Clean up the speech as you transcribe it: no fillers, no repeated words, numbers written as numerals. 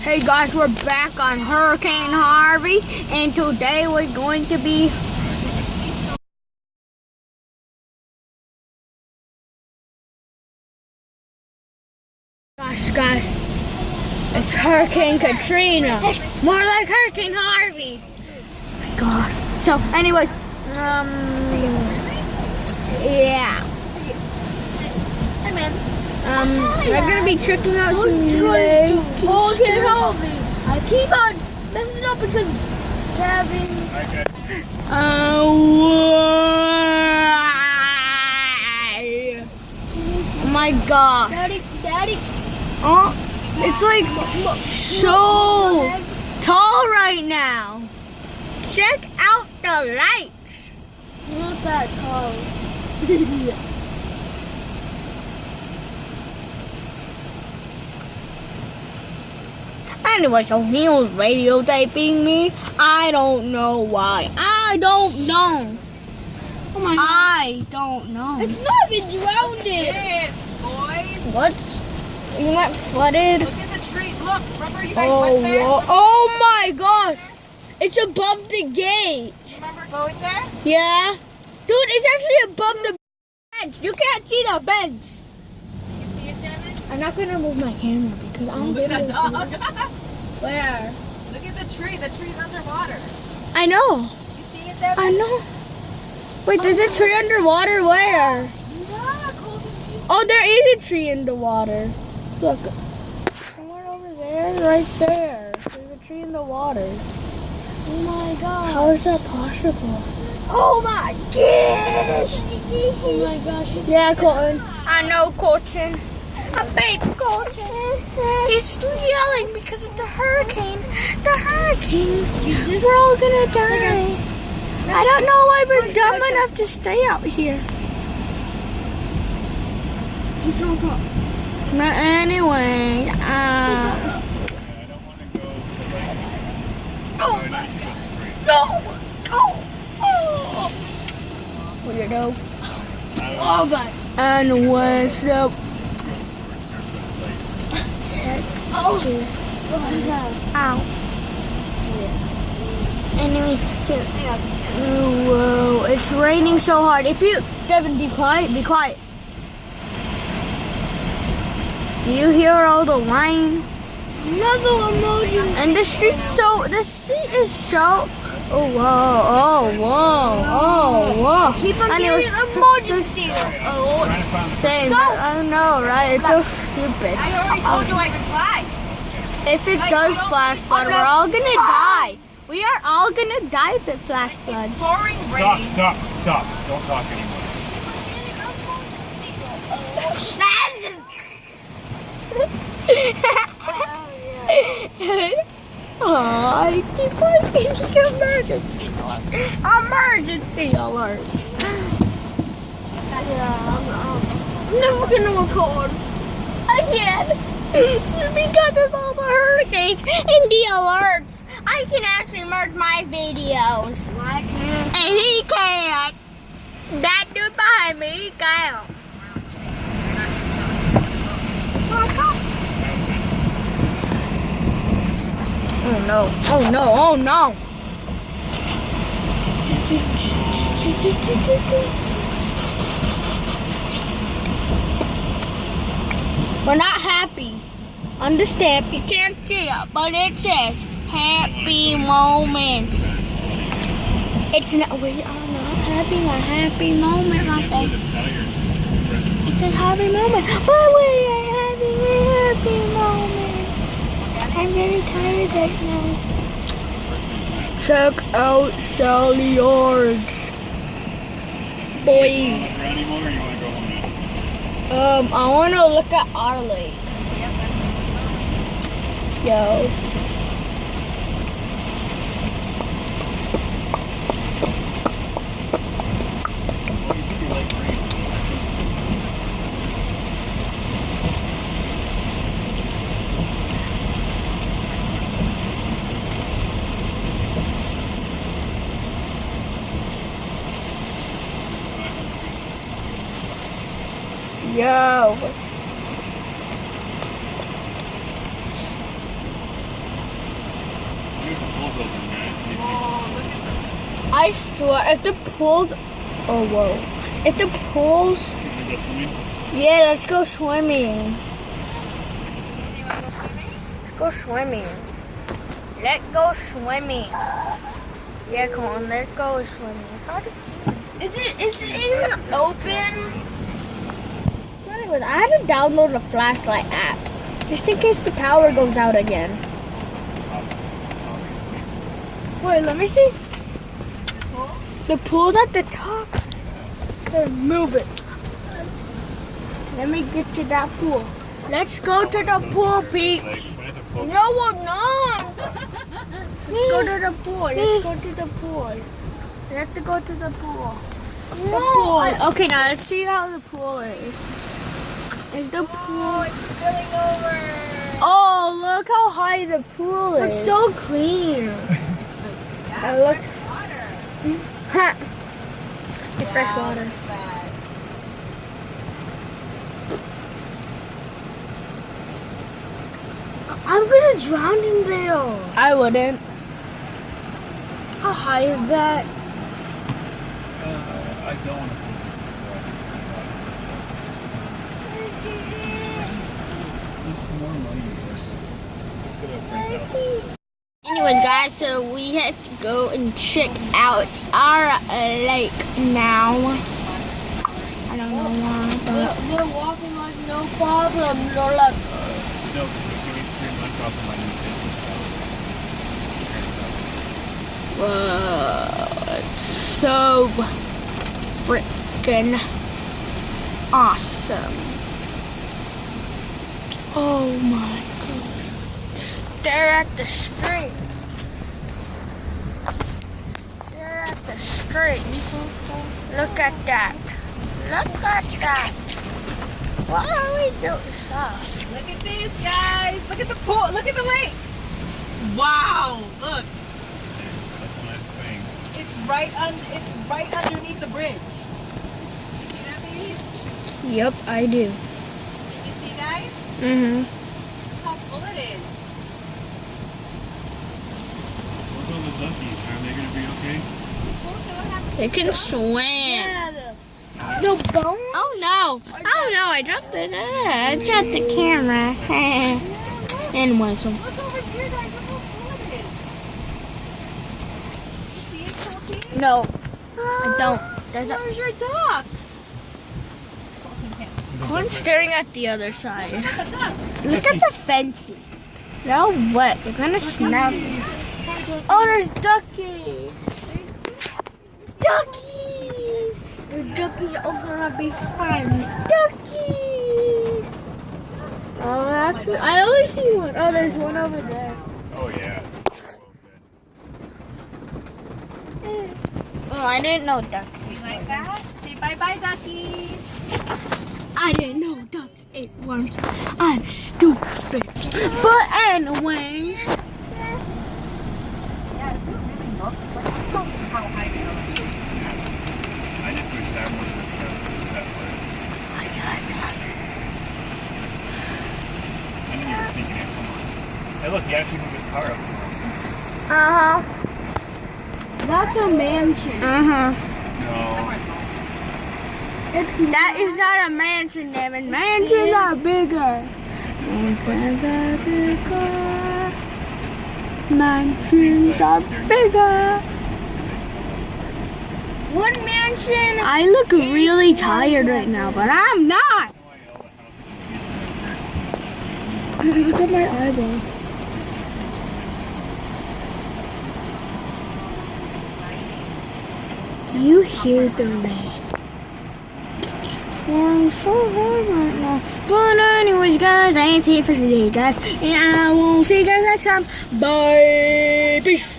Hey guys, we're back on Hurricane Harvey, and today we're going to be guys, it's Hurricane Katrina, more like Hurricane Harvey. Oh my gosh. So anyways, yeah. Hey man. We're gonna be checking out some lakes. Okay, Harvie. I keep on messing up because Gavin. Oh my gosh. Daddy. Oh, it's like so tall right now. Check out the lights. Not that tall. Anyway, so he was videotaping me. I don't know why. I don't know. Oh my God. I don't know. It's not even drowned. Yes, boys. What? You got flooded? Look at the trees. Look, remember you guys Oh, went there? whoa. Oh my gosh. It's above the gate. Remember going there? Yeah. Dude, it's actually above the bench. You can't see the bench. You see it, Devin? I'm not going to move my camera because I'm Look at that dog. Where? Look at the tree. The tree's underwater. I know. You see it, Devin? I know. Wait, there's a tree underwater. Where? Yeah, Colton, you see Oh, there is a tree in the water. Look. Somewhere over there, right there. There's a tree in the water. Oh my God. How is that possible? Oh my gosh. Oh my gosh. Yeah, Colton. I know, Colton. I bet Colton. He's still yelling because of the hurricane. The hurricane. We're all gonna die. I don't know why we're dumb enough to stay out here. But anyway, No. weirdo. Oh God. Anyway, so check this out. Anyway, so, whoa, it's raining so hard. If you, Devin, be quiet, be quiet. Do you hear all the rain? Another emoji. And the street is so, oh, whoa, oh, whoa, oh, whoa. Keep on Anyways, getting emergency. Oh, same, I know, right? It's so stupid. I already told you I could fly. If it does flash flood, we're all gonna die. We are all gonna die if it flash floods. It's pouring rain. Stop. Don't talk anymore. Oh, I keep on thinking emergency alert. Emergency alert. yeah, I'm never gonna record. Again. Because of all the hurricanes and the alerts. I can actually merge my videos. I can't. And he can't. That dude behind me, he can't. Oh no, oh no, oh no. We're not happy. Understand, you can't see it, but it says happy moments. It's not, we are not having a happy moment like that. It says happy moment, but we are having a happy moment. I'm very tired right now. Check out Sally Yards. Boy. Anymore, or you want to go home now? I want to look at our lake. Yo. Yo. I swear, if the pool's... Oh, whoa. If the pool's... You wanna go swimming? Yeah, let's go swimming. You want to go swimming? Let's go swimming. Let's go swimming. Yeah, come on, let's go swimming. It's hard to see. Is it even open? Anyways, I had to download a flashlight app. Just in case the power goes out again. Wait, let me see. Cool. The pool's at the top. Then move it. Let me get to that pool. Let's go to the pool, Pete. Like, when it's a close. No, we're not. Let's go to the pool. Let's go to the pool. We have to go to the pool. The pool. Okay, now let's see how the pool is. Is the pool? It's spilling over. Oh, look how high the pool is. It's so clean. It looks. Water. Huh. It's fresh water. That's bad. I'm gonna drown in there. I wouldn't. How high is that? I don't want to. Anyways, guys, so we have to go and check out our lake now. I don't know why, but We're walking like no problem. Lola. No, can we turn lunch off of my new whoa, it's so freaking awesome. Oh my gosh. Stare at the street. Stare at the street. Look at that. Look at that. What are we doing? Look at this, guys. Look at the pool. Look at the lake. Wow. Look. That's a nice thing. It's right underneath the bridge. You see that, baby? Yep, I do. Can you see, guys? Mm-hmm. Look how full it is. What's all the donkeys? Are they going to be okay? Cool, so what happens? They can swim. The bone? Oh no! Oh no! I dropped it. I dropped the camera. And one some. Look over here, guys. Look how full it is. You see it, Salty? No, I don't. There's a Where's your ducks? Salty can't see. one staring at the other side. Look at the duck. Look at the fences. They're all wet. They're gonna snap. Oh, there's duckies. Duckies. The duckies are gonna be fun. Duckies. Oh, actually, I only see one. Oh, there's one over there. Oh, yeah. Oh, I didn't know ducks. You like that? Say bye-bye, duckies. I didn't know ducks ate worms. I'm stupid. But anyways, Yeah, does it really look? Look how high they are. I just wish that one was that way. I knew you were sneaking in. Come on. Hey, look, he actually moved his car up. uh-huh. That's a mansion. Uh-huh. No. That is not a mansion, Devin. Mansions are bigger. Mansions are bigger. Mansions are bigger. One mansion. I look really tired right now, but I'm not. Look at my eyeball. Do you hear the rain? It's pouring so hard right now. But anyways, guys, that's it for today, guys. And I will see you guys next time. Bye. Peace.